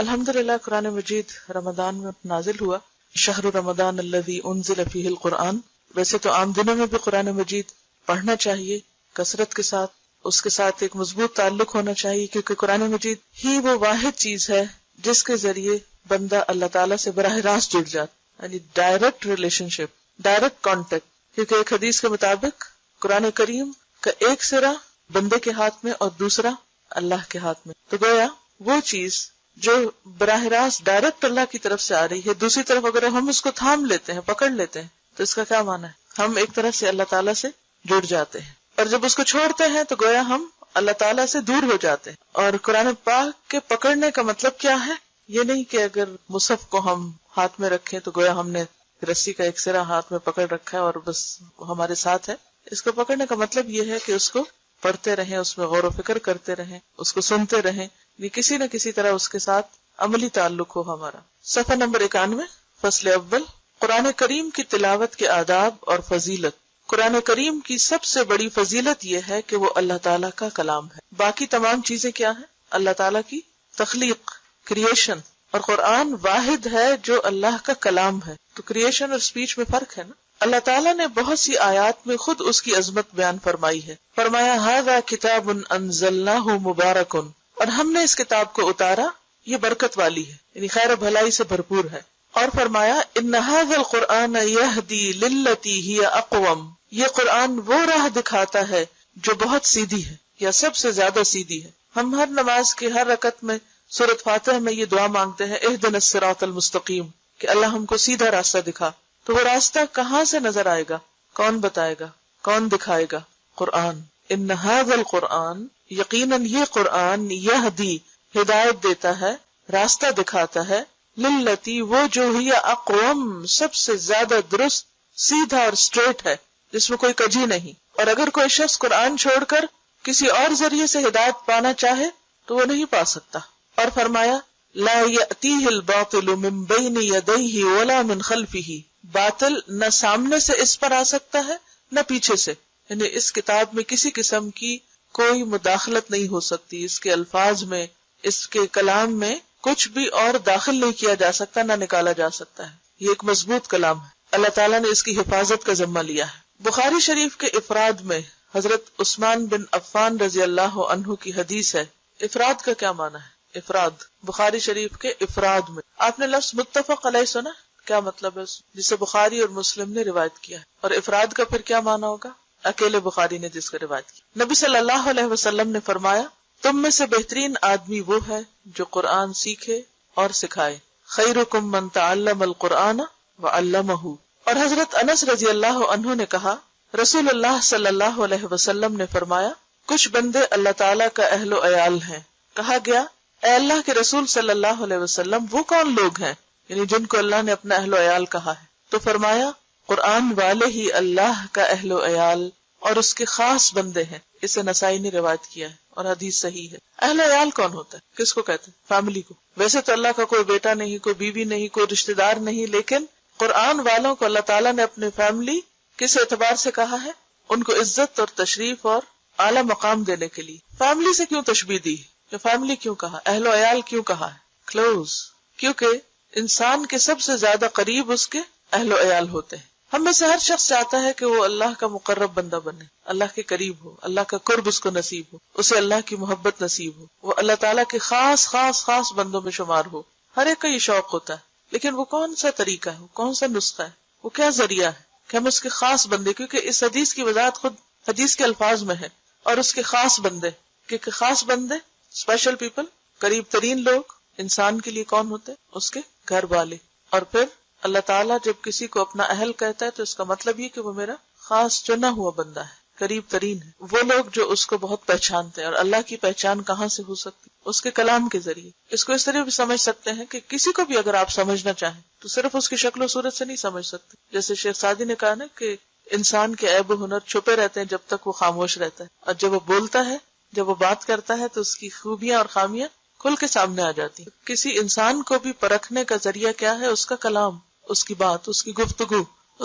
الحمدللہ قرآن مجید رمضان میں نازل ہوا، شہر رمضان الذی انزل فیہ القرآن۔ ویسے تو عام دنوں میں بھی قرآن مجید پڑھنا چاہیے کثرت کے ساتھ، اس کے ساتھ ایک مضبوط تعلق ہونا چاہیے، کیونکہ قرآن مجید ہی وہ واحد چیز ہے جس کے ذریعے بندہ اللہ تعالیٰ سے براہ راست جڑ جاتا، یعنی ڈائریکٹ ریلیشن شپ، ڈائریکٹ کانٹیکٹ۔ کیونکہ ایک حدیث کے مطابق قرآن کریم کا ایک سرا بندے کے ہاتھ میں اور دوسرا اللہ کے ہاتھ میں، تو گویا وہ چیز جو براہ راست ڈائریکٹ اللہ کی طرف سے آ رہی ہے، دوسری طرف اگر ہم اس کو تھام لیتے ہیں، پکڑ لیتے ہیں، تو اس کا کیا معنی ہے؟ ہم ایک طرف سے اللہ تعالیٰ سے جڑ جاتے ہیں، اور جب اس کو چھوڑتے ہیں تو گویا ہم اللہ تعالیٰ سے دور ہو جاتے ہیں۔ اور قرآن پاک کے پکڑنے کا مطلب کیا ہے؟ یہ نہیں کہ اگر مصحف کو ہم ہاتھ میں رکھیں تو گویا ہم نے رسی کا ایک سرا ہاتھ میں پکڑ رکھا ہے اور بس ہمارے ساتھ ہے۔ اس کو پکڑنے کا مطلب یہ ہے کہ اس کو پڑھتے رہیں، اس میں غور و فکر کرتے رہیں، اس کو سنتے رہیں، یہ کسی نہ کسی طرح اس کے ساتھ عملی تعلق ہو ہمارا۔ صفحہ نمبر 91، فصل اول، قرآن کریم کی تلاوت کے آداب اور فضیلت۔ قرآن کریم کی سب سے بڑی فضیلت یہ ہے کہ وہ اللہ تعالیٰ کا کلام ہے۔ باقی تمام چیزیں کیا ہیں؟ اللہ تعالیٰ کی تخلیق، کریشن، اور قرآن واحد ہے جو اللہ کا کلام ہے۔ تو کریشن اور سپیچ میں فرق ہے نا۔ اللہ تعالیٰ نے بہت سی آیات میں خود اس کی عظمت بیان فرمائی ہے۔ فرمایا ھذا کتاب انزلناہ مبارک، اور ہم نے اس کتاب کو اتارا، یہ برکت والی ہے، یعنی خیر و بھلائی سے بھرپور ہے۔ اور فرمایا ان ھذا القرآن یہدی للتی ہی اقوم، یہ قرآن وہ راہ دکھاتا ہے جو بہت سیدھی ہے یا سب سے زیادہ سیدھی ہے۔ ہم ہر نماز کے ہر رکعت میں سورۃ فاتحہ میں یہ دعا مانگتے ہیں اہدنا الصراط المستقیم، کہ اللہ ہم کو سیدھا راستہ دکھا۔ تو وہ راستہ کہاں سے نظر آئے گا؟ کون بتائے گا؟ کون دکھائے گا؟ قرآن۔ ان ھذا القرآن، یقیناً یہ قرآن، یہدی، ہدایت دیتا ہے، راستہ دکھاتا ہے، للتی، وہ جو ہی اقوم، سب سے زیادہ درست، سیدھا اور اسٹریٹ ہے، جس میں کوئی کجی نہیں۔ اور اگر کوئی شخص قرآن چھوڑ کر کسی اور ذریعے سے ہدایت پانا چاہے تو وہ نہیں پا سکتا۔ اور فرمایا لا یأتیہ الباطل من بین یدیہ ولا من خلفہ، باطل نہ سامنے سے اس پر آ سکتا ہے نہ پیچھے سے، یعنی اس کتاب میں کسی قسم کی کوئی مداخلت نہیں ہو سکتی، اس کے الفاظ میں، اس کے کلام میں کچھ بھی اور داخل نہیں کیا جا سکتا، نہ نکالا جا سکتا ہے۔ یہ ایک مضبوط کلام ہے، اللہ تعالیٰ نے اس کی حفاظت کا ذمہ لیا ہے۔ بخاری شریف کے افراد میں حضرت عثمان بن عفان رضی اللہ عنہ کی حدیث ہے۔ افراد کا کیا معنی ہے؟ افراد بخاری شریف کے افراد میں، آپ نے لفظ متفق علیہ سنا، کیا مطلب ہے جسے بخاری اور مسلم نے روایت کیا ہے، اور افراد کا پھر کیا معنی ہوگا؟ اکیلے بخاری نے جس کا روایت کی۔ نبی صلی اللہ علیہ وسلم نے فرمایا تم میں سے بہترین آدمی وہ ہے جو قرآن سیکھے اور سکھائے، خیرکم من تعلم القرآن وعلمہ۔ اور حضرت انس رضی اللہ عنہ نے کہا رسول اللہ صلی اللہ علیہ وسلم نے فرمایا کچھ بندے اللہ تعالیٰ کا اہل و عیال ہیں۔ کہا گیا اے اللہ کے رسول صلی اللہ علیہ وسلم وہ کون لوگ ہیں، یعنی جن کو اللہ نے اپنا اہل و عیال کہا ہے؟ تو فرمایا قرآن والے ہی اللہ کا اہل و عیال اور اس کے خاص بندے ہیں۔ اسے نسائی نے روایت کیا ہے اور حدیث صحیح ہے۔ اہل و عیال کون ہوتا ہے؟ کس کو کہتے ہیں؟ فیملی کو۔ ویسے تو اللہ کا کوئی بیٹا نہیں، کوئی بیوی نہیں، کوئی رشتہ دار نہیں، لیکن قرآن والوں کو اللہ تعالیٰ نے اپنے فیملی کس اعتبار سے کہا ہے؟ ان کو عزت اور تشریف اور اعلیٰ مقام دینے کے لیے۔ فیملی سے کیوں تشبیہ دی؟ کہ فیملی کیوں کہا؟ اہل و عیال کیوں کہا ہے؟ کلوز، کیونکہ انسان کے سب سے زیادہ قریب اس کے اہل و عیال ہوتے ہیں۔ ہم میں سے ہر شخص چاہتا ہے کہ وہ اللہ کا مقرب بندہ بنے، اللہ کے قریب ہو، اللہ کا قرب اس کو نصیب ہو، اسے اللہ کی محبت نصیب ہو، وہ اللہ تعالیٰ کے خاص خاص خاص بندوں میں شمار ہو۔ ہر ایک کا یہ شوق ہوتا ہے، لیکن وہ کون سا طریقہ ہے، وہ کون سا نسخہ ہے، وہ کیا ذریعہ ہے کہ ہم اس کے خاص بندے، کیونکہ اس حدیث کی وضاحت خود حدیث کے الفاظ میں ہے، اور اس کے خاص بندے، کیونکہ خاص بندے، اسپیشل پیپل، قریب ترین لوگ انسان کے لیے کون ہوتے؟ اس کے گھر والے۔ اور پھر اللہ تعالیٰ جب کسی کو اپنا اہل کہتا ہے تو اس کا مطلب یہ کہ وہ میرا خاص چنا ہوا بندہ ہے، قریب ترین ہے۔ وہ لوگ جو اس کو بہت پہچانتے ہیں، اور اللہ کی پہچان کہاں سے ہو سکتی؟ اس کے کلام کے ذریعے۔ اس کو اس طرح بھی سمجھ سکتے ہیں کہ کسی کو بھی اگر آپ سمجھنا چاہیں تو صرف اس کی شکل و صورت سے نہیں سمجھ سکتے۔ جیسے شیخ سعدی نے کہا نا کہ انسان کے عیب و ہنر چھپے رہتے ہیں جب تک وہ خاموش رہتا ہے، اور جب وہ بولتا ہے، جب وہ بات کرتا ہے تو اس کی خوبیاں اور خامیاں کھل کے سامنے آ جاتی ہیں۔ کسی انسان کو بھی پرکھنے کا ذریعہ کیا ہے؟ اس کا کلام، اس کی بات، اس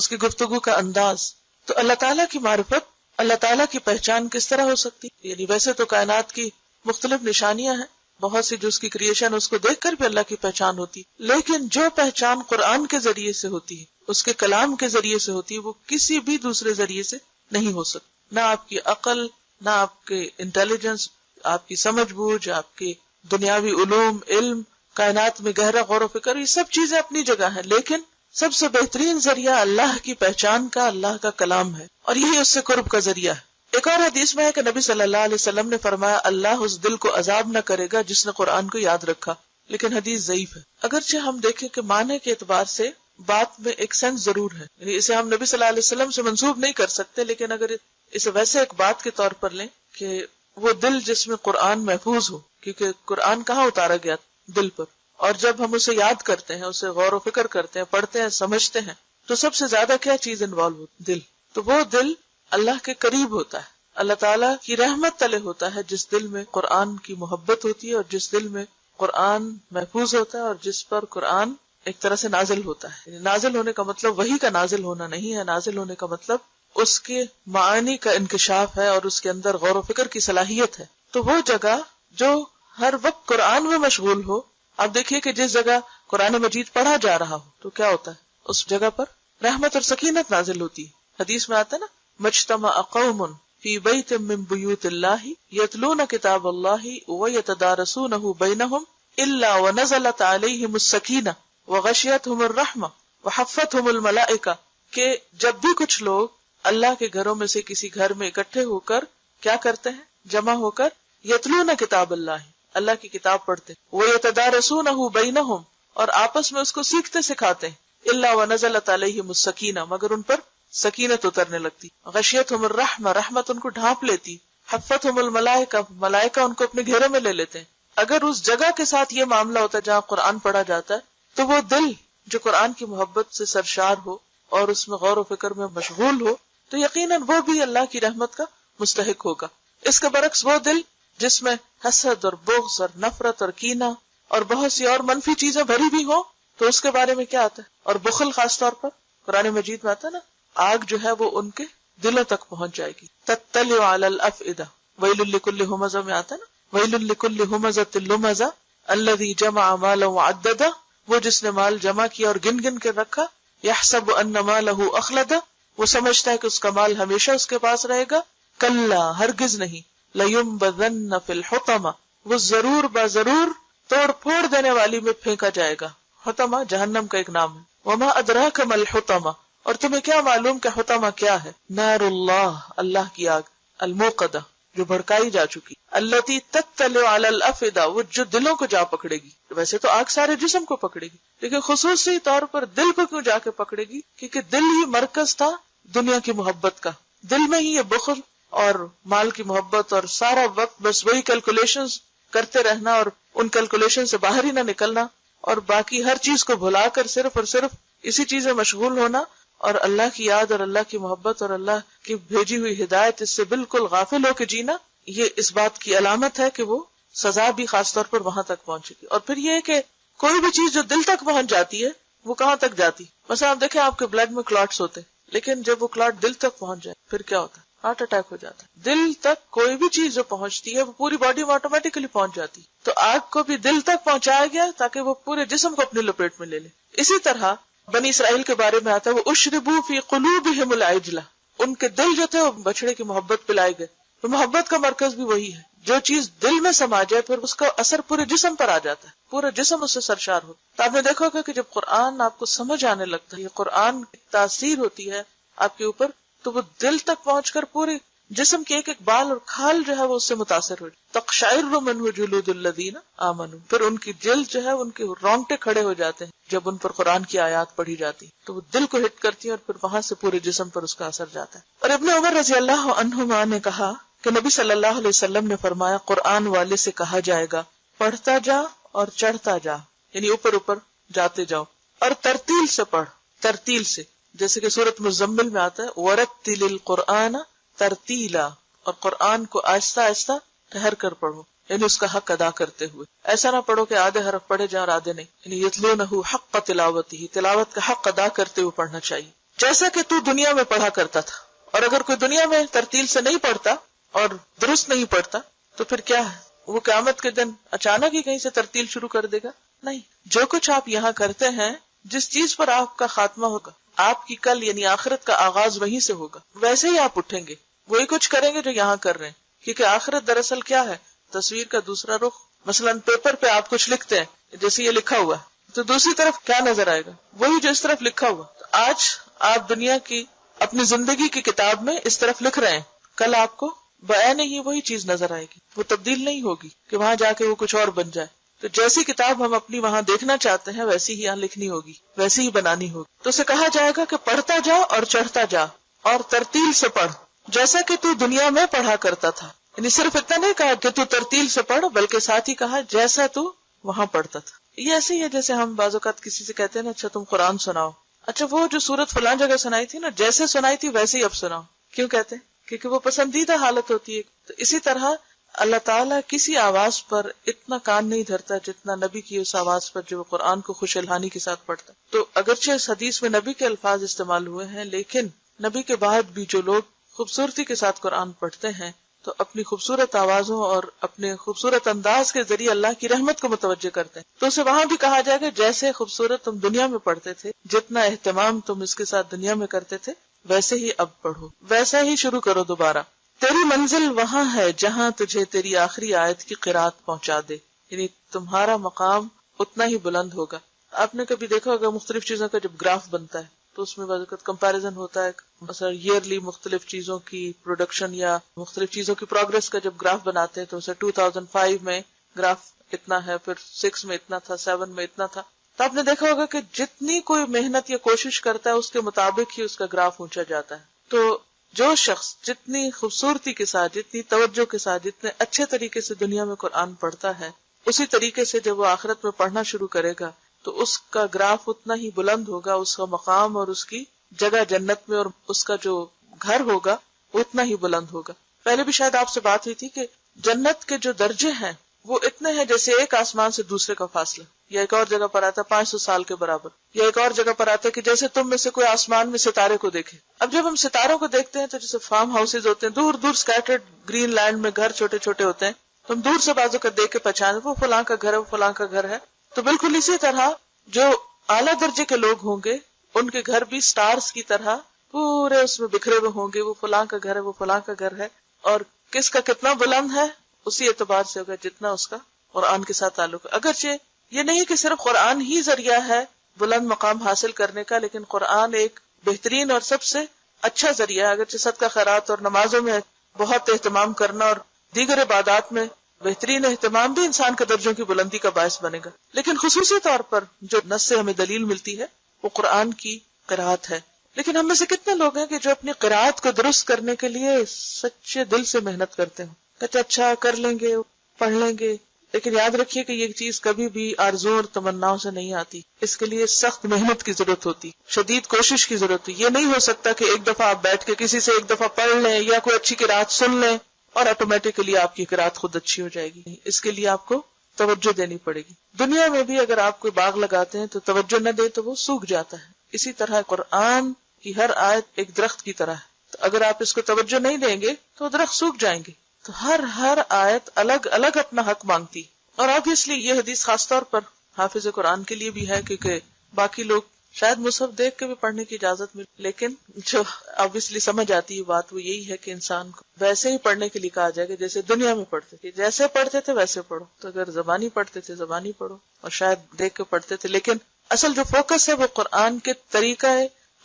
کی گفتگو کا انداز۔ تو اللہ تعالیٰ کی معرفت، اللہ تعالیٰ کی پہچان کس طرح ہو سکتی؟ یعنی ویسے تو کائنات کی مختلف نشانیاں ہیں، بہت سی جو اس کی کریشن اس کو دیکھ کر بھی اللہ کی پہچان ہوتی، لیکن جو پہچان قرآن کے ذریعے سے ہوتی ہے، اس کے کلام کے ذریعے سے ہوتی ہے، وہ کسی بھی دوسرے ذریعے سے نہیں ہو سکتی. نہ آپ کی عقل، نہ آپ کے انٹیلیجنس، آپ کی سمجھ بوجھ، آپ کے دنیاوی علوم، علم، کائنات میں گہرا غور و فکر، یہ سب چیزیں اپنی جگہ ہیں، لیکن سب سے بہترین ذریعہ اللہ کی پہچان کا اللہ کا کلام ہے، اور یہی اس سے قرب کا ذریعہ ہے. ایک اور حدیث میں ہے کہ نبی صلی اللہ علیہ وسلم نے فرمایا اللہ اس دل کو عذاب نہ کرے گا جس نے قرآن کو یاد رکھا، لیکن حدیث ضعیف ہے. اگرچہ ہم دیکھیں کہ معنی کے اعتبار سے بات میں ایک سینس ضرور ہے، یعنی اسے ہم نبی صلی اللہ علیہ وسلم سے منسوب نہیں کر سکتے، لیکن اگر اسے ویسے ایک بات کے طور پر لیں کہ وہ دل جس میں قرآن محفوظ ہو، کیونکہ قرآن کہاں اتارا گیا؟ دل پر. اور جب ہم اسے یاد کرتے ہیں، اسے غور و فکر کرتے ہیں، پڑھتے ہیں، سمجھتے ہیں، تو سب سے زیادہ کیا چیز انوالو ہوتی؟ دل. تو وہ دل اللہ کے قریب ہوتا ہے، اللہ تعالیٰ کی رحمت تلے ہوتا ہے، جس دل میں قرآن کی محبت ہوتی ہے، اور جس دل میں قرآن محفوظ ہوتا ہے، اور جس پر قرآن ایک طرح سے نازل ہوتا ہے. یعنی نازل ہونے کا مطلب وحی کا نازل ہونا نہیں ہے، نازل ہونے کا مطلب اس کے معانی کا انکشاف ہے، اور اس کے اندر غور و فکر کی صلاحیت ہے. تو وہ جگہ جو ہر وقت قرآن میں مشغول ہو، آپ دیکھیے کہ جس جگہ قرآن مجید پڑھا جا رہا ہو تو کیا ہوتا ہے؟ اس جگہ پر رحمت اور سکینت نازل ہوتی ہے. حدیث میں آتا ہے نا، مجتمع قوم فی بیت من بیوت اللہ یتلون کتاب اللہ ویتدارسونہ بینہم الا ونزلت علیہم السکینہ وغشیتہم الرحمہ وحفتہم الملائکہ، کہ جب بھی کچھ لوگ اللہ کے گھروں میں سے کسی گھر میں اکٹھے ہو کر کیا کرتے ہیں؟ جمع ہو کر یتلون کتاب اللہ کی کتاب پڑھتے، ویتدارسونہ بینہم، اور آپس میں اس کو سیکھتے سکھاتے ہیں، الا ونزلت علیہم السکینہ، مگر ان پر سکینت اترنے لگتی، غشیتہم الرحمہ، رحمت ان کو ڈھانپ لیتی، حفتہم الملائکہ، ملائکہ ان کو اپنے گھیرے میں لے لیتے ہیں. اگر اس جگہ کے ساتھ یہ معاملہ ہوتا ہے جہاں قرآن پڑھا جاتا ہے، تو وہ دل جو قرآن کی محبت سے سرشار ہو اور اس میں غور و فکر میں مشغول ہو، تو یقیناً وہ بھی اللہ کی رحمت کا مستحق ہوگا. اس کے برعکس وہ دل جس میں حسد اور بغض اور نفرت اور کینہ اور بہت سی اور منفی چیزیں بھری بھی ہوں، تو اس کے بارے میں کیا آتا ہے؟ اور بخل خاص طور پر قرآن مجید میں آتا ہے نا، آگ جو ہے وہ ان کے دلوں تک پہنچ جائے گی. تطلع علی الافئدہ، ویل لکل ہمزہ میں آتا ہے نا، ویل لکل ہمزۃ لمزہ الذی جمع مالا وعددہ، وہ جس نے مال جمع کیا اور گن گن کے رکھا، یحسب ان مالہ اخلدہ، وہ سمجھتا ہے کہ اس کا مال ہمیشہ اس کے پاس رہے گا. کلا، ہرگز نہیں، لینبذن فی الحطمہ، وہ ضرور بضرور توڑ پھوڑ دینے والی میں پھینکا جائے گا. حطمہ جہنم کا ایک نام ہے. وما ادراک ما الحطمہ، اور تمہیں کیا معلوم کہ حطمہ کیا ہے؟ نار اللہ، اللہ کی آگ، الموقدہ، جو بھڑکائی جا چکی، التی تطلع علی الافئدہ، وہ جو دلوں کو جا پکڑے گی. ویسے تو آگ سارے جسم کو پکڑے گی، لیکن خصوصی طور پر دل کو کیوں جا کے پکڑے گی؟ کیونکہ دل ہی مرکز تھا دنیا کی محبت کا. دل میں ہی یہ بخل اور مال کی محبت اور سارا وقت بس وہی کیلکولیشنز کرتے رہنا اور ان کیلکولیشن سے باہر ہی نہ نکلنا، اور باقی ہر چیز کو بھلا کر صرف اور صرف اسی چیز میں مشغول ہونا، اور اللہ کی یاد اور اللہ کی محبت اور اللہ کی بھیجی ہوئی ہدایت اس سے بالکل غافل ہو کے جینا، یہ اس بات کی علامت ہے کہ وہ سزا بھی خاص طور پر وہاں تک پہنچے گی. اور پھر یہ کہ کوئی بھی چیز جو دل تک پہنچ جاتی ہے وہ کہاں تک جاتی؟ مثلا آپ دیکھیں آپ کے بلڈ میں کلاٹس ہوتے، لیکن جب وہ کلاٹ دل تک پہنچ جائے پھر کیا ہوتا ہے؟ ہارٹ اٹیک ہو جاتا ہے. دل تک کوئی بھی چیز جو پہنچتی ہے وہ پوری باڈی میں آٹومیٹکلی پہنچ جاتی. تو آگ کو بھی دل تک پہنچایا گیا تاکہ وہ پورے جسم کو اپنی لپیٹ میں لے لے. اسی طرح بنی اسرائیل کے بارے میں آتا ہے، وہ اشربوا فی قلوبہم العجلہ، ان کے دل جو تھے وہ بچڑے کی محبت پلائے گئے. تو محبت کا مرکز بھی وہی ہے، جو چیز دل میں سما جائے پھر اس کا اثر پورے جسم پر آ جاتا ہے، پورا جسم اس سے سرشار ہوتا. تو آپ نے دیکھا ہوگا کہ جب قرآن آپ کو سمجھ آنے لگتا ہے، یہ قرآن کی تاثیر ہوتی ہے آپ کے اوپر، تو وہ دل تک پہنچ کر پورے جسم کے ایک ایک بال اور کھال جو ہے وہ اس سے متاثر ہو جائے. تقشعر منہ جلود الذین آمنوا، پھر ان کی جلد جو ہے ان کے رونگٹے کھڑے ہو جاتے ہیں جب ان پر قرآن کی آیات پڑھی جاتی، تو وہ دل کو ہٹ کرتی ہے اور پھر وہاں سے پورے جسم پر اس کا اثر جاتا ہے. اور ابن عمر رضی اللہ عنہما نے کہا کہ نبی صلی اللہ علیہ وسلم نے فرمایا، قرآن والے سے کہا جائے گا پڑھتا جا اور چڑھتا جا، یعنی اوپر اوپر جاتے جاؤ، اور ترتیل سے پڑھ، ترتیل سے، جیسے کہ سورۃ مزمل میں آتا ہے وَرَتِّلِ الْقُرْآنَ ترتیلا، اور قرآن کو آہستہ آہستہ ٹھہر کر پڑھو، یعنی اس کا حق ادا کرتے ہوئے. ایسا نہ پڑھو کہ آدھے حرف پڑھے جائیں اور آدھے نہیں، یعنی یتلونہ حق تلاوتہ، تلاوت کا حق ادا کرتے ہوئے پڑھنا چاہیے، جیسا کہ تو دنیا میں پڑھا کرتا تھا. اور اگر کوئی دنیا میں ترتیل سے نہیں پڑھتا اور درست نہیں پڑھتا تو پھر کیا ہے؟ وہ قیامت کے دن اچانک ہی کہیں سے ترتیل شروع کر دے گا؟ نہیں. جو کچھ آپ یہاں کرتے ہیں، جس چیز پر آپ کا خاتمہ ہوگا، آپ کی کل یعنی آخرت کا آغاز وہیں سے ہوگا، ویسے ہی آپ اٹھیں گے، وہی کچھ کریں گے جو یہاں کر رہے ہیں. کیونکہ آخرت دراصل کیا ہے؟ تصویر کا دوسرا رخ. مثلاً پیپر پہ آپ کچھ لکھتے ہیں، جیسے یہ لکھا ہوا ہے، تو دوسری طرف کیا نظر آئے گا؟ وہی جو اس طرف لکھا ہوا. تو آج آپ دنیا کی اپنی زندگی کی کتاب میں اس طرف لکھ رہے ہیں، کل آپ کو بعین ہی وہی چیز نظر آئے گی. وہ تبدیل نہیں ہوگی کہ وہاں جا کے وہ کچھ اور بن جائے. تو جیسی کتاب ہم اپنی وہاں دیکھنا چاہتے ہیں ویسی ہی یہاں لکھنی ہوگی، ویسی ہی بنانی ہوگی. تو اسے کہا جائے گا کہ پڑھتا جا اور چڑھتا جا اور ترتیل سے پڑھ، جیسا کہ تو دنیا میں پڑھا کرتا تھا. یعنی صرف اتنا نہیں کہا کہ تو ترتیل سے پڑھ، بلکہ ساتھ ہی کہا جیسا تو وہاں پڑھتا تھا. یہ ایسے ہی ہے جیسے ہم بعض اوقات کسی سے کہتے ہیں نا، اچھا تم قرآن سناؤ. اچھا وہ جو سورت فلاں جگہ سنائی تھی نا، جیسے سنائی تھی ویسے ہی اب سناؤ. کیوں کہتے ہیں؟ کیونکہ وہ پسندیدہ حالت ہوتی ہے. تو اسی طرح اللہ تعالیٰ کسی آواز پر اتنا کان نہیں دھرتا جتنا نبی کی اس آواز پر جو قرآن کو خوش الحانی کے ساتھ پڑھتا. تو اگرچہ اس حدیث میں نبی کے الفاظ استعمال ہوئے ہیں، لیکن نبی کے بعد بھی جو لوگ خوبصورتی کے ساتھ قرآن پڑھتے ہیں تو اپنی خوبصورت آوازوں اور اپنے خوبصورت انداز کے ذریعے اللہ کی رحمت کو متوجہ کرتے ہیں. تو اسے وہاں بھی کہا جائے گا جیسے خوبصورت تم دنیا میں پڑھتے تھے، جتنا اہتمام تم اس کے ساتھ دنیا میں کرتے تھے، ویسے ہی اب پڑھو، ویسا ہی شروع کرو دوبارہ. تیری منزل وہاں ہے جہاں تجھے تیری آخری آیت کی قرات پہنچا دے. یعنی تمہارا مقام اتنا ہی بلند ہوگا. آپ نے کبھی دیکھا ہوگا مختلف چیزوں کا جب گراف بنتا ہے تو اس میں بعض اوقات کمپیریزن ہوتا ہے، مثلا ایئرلی مختلف چیزوں کی پروڈکشن یا مختلف چیزوں کی پروگرس کا جب گراف بناتے ہیں تو اسے 2005 میں گراف اتنا ہے، پھر 6 میں اتنا تھا، 7 میں اتنا تھا. تو آپ نے دیکھا ہوگا کہ جتنی کوئی محنت یا کوشش کرتا ہے اس کے مطابق ہی اس کا گراف اونچا جاتا ہے. تو جو شخص جتنی خوبصورتی کے ساتھ، جتنی توجہ کے ساتھ، جتنے اچھے طریقے سے دنیا میں قرآن پڑھتا ہے، اسی طریقے سے جب وہ آخرت میں پڑھنا شروع کرے گا تو اس کا گراف اتنا ہی بلند ہوگا، اس کا مقام اور اس کی جگہ جنت میں اور اس کا جو گھر ہوگا اتنا ہی بلند ہوگا. پہلے بھی شاید آپ سے بات ہوئی تھی کہ جنت کے جو درجے ہیں وہ اتنے ہیں جیسے ایک آسمان سے دوسرے کا فاصلہ، یا ایک اور جگہ پر آتا ہے 500 سال کے برابر، یا ایک اور جگہ پر آتا ہے کہ جیسے تم میں سے کوئی آسمان میں ستارے کو دیکھے. اب جب ہم ستاروں کو دیکھتے ہیں تو جیسے فارم ہاؤسز ہوتے ہیں دور دور سکیٹرڈ گرین لینڈ میں، گھر چھوٹے چھوٹے ہوتے ہیں، تو ہم دور سے بازو کا دیکھ کے پہچانے وہ فلاں کا گھر ہے، وہ فلاں کا گھر ہے. تو بالکل اسی طرح جو اعلیٰ درجے کے لوگ ہوں گے ان کے گھر بھی سٹارز کی طرح پورے اس میں بکھرے ہوئے ہوں گے، وہ فلاں کا گھر ہے، وہ فلاں کا گھر ہے. اور کس کا کتنا بلند ہے اسی اعتبار سے ہوگا جتنا اس کا قرآن کے ساتھ تعلق ہے. اگرچہ یہ نہیں کہ صرف قرآن ہی ذریعہ ہے بلند مقام حاصل کرنے کا، لیکن قرآن ایک بہترین اور سب سے اچھا ذریعہ ہے. اگرچہ صدقہ خیرات اور نمازوں میں بہت اہتمام کرنا اور دیگر عبادات میں بہترین اہتمام بھی انسان کے درجوں کی بلندی کا باعث بنے گا، لیکن خصوصی طور پر جو نص سے ہمیں دلیل ملتی ہے وہ قرآن کی قرات ہے. لیکن ہم میں سے کتنے لوگ ہیں کہ جو اپنی قرات کو درست کرنے کے لیے سچے دل سے محنت کرتے ہیں، کہتے اچھا کر لیں گے، پڑھ لیں گے، لیکن یاد رکھیے کہ یہ چیز کبھی بھی آرزو اور تمناؤں سے نہیں آتی. اس کے لیے سخت محنت کی ضرورت ہوتی، شدید کوشش کی ضرورت ہوتی. یہ نہیں ہو سکتا کہ ایک دفعہ آپ بیٹھ کے کسی سے ایک دفعہ پڑھ لیں یا کوئی اچھی قرات سن لیں اور آٹومیٹکلی آپ کی قرات خود اچھی ہو جائے گی. اس کے لیے آپ کو توجہ دینی پڑے گی. دنیا میں بھی اگر آپ کوئی باغ لگاتے ہیں تو توجہ نہ دے تو وہ سوکھ جاتا ہے. اسی طرح قرآن کی ہر آیت ایک درخت کی طرح ہے، تو اگر آپ اس کو توجہ نہیں دیں گے تو درخت سوکھ جائیں گے. تو ہر آیت الگ الگ اپنا حق مانگتی. اور obviously یہ حدیث خاص طور پر حافظ قرآن کے لیے بھی ہے، کیونکہ باقی لوگ شاید مصحف دیکھ کے بھی پڑھنے کی اجازت ملے، لیکن جو obviously سمجھ آتی ہے بات وہ یہی ہے کہ انسان کو ویسے ہی پڑھنے کے لیے کہا جائے گا جیسے دنیا میں پڑھتے تھے. جیسے پڑھتے تھے ویسے پڑھو. تو اگر زبانی پڑھتے تھے زبانی پڑھو، اور شاید دیکھ کے پڑھتے تھے، لیکن اصل جو فوکس ہے وہ قرآن کے طریقہ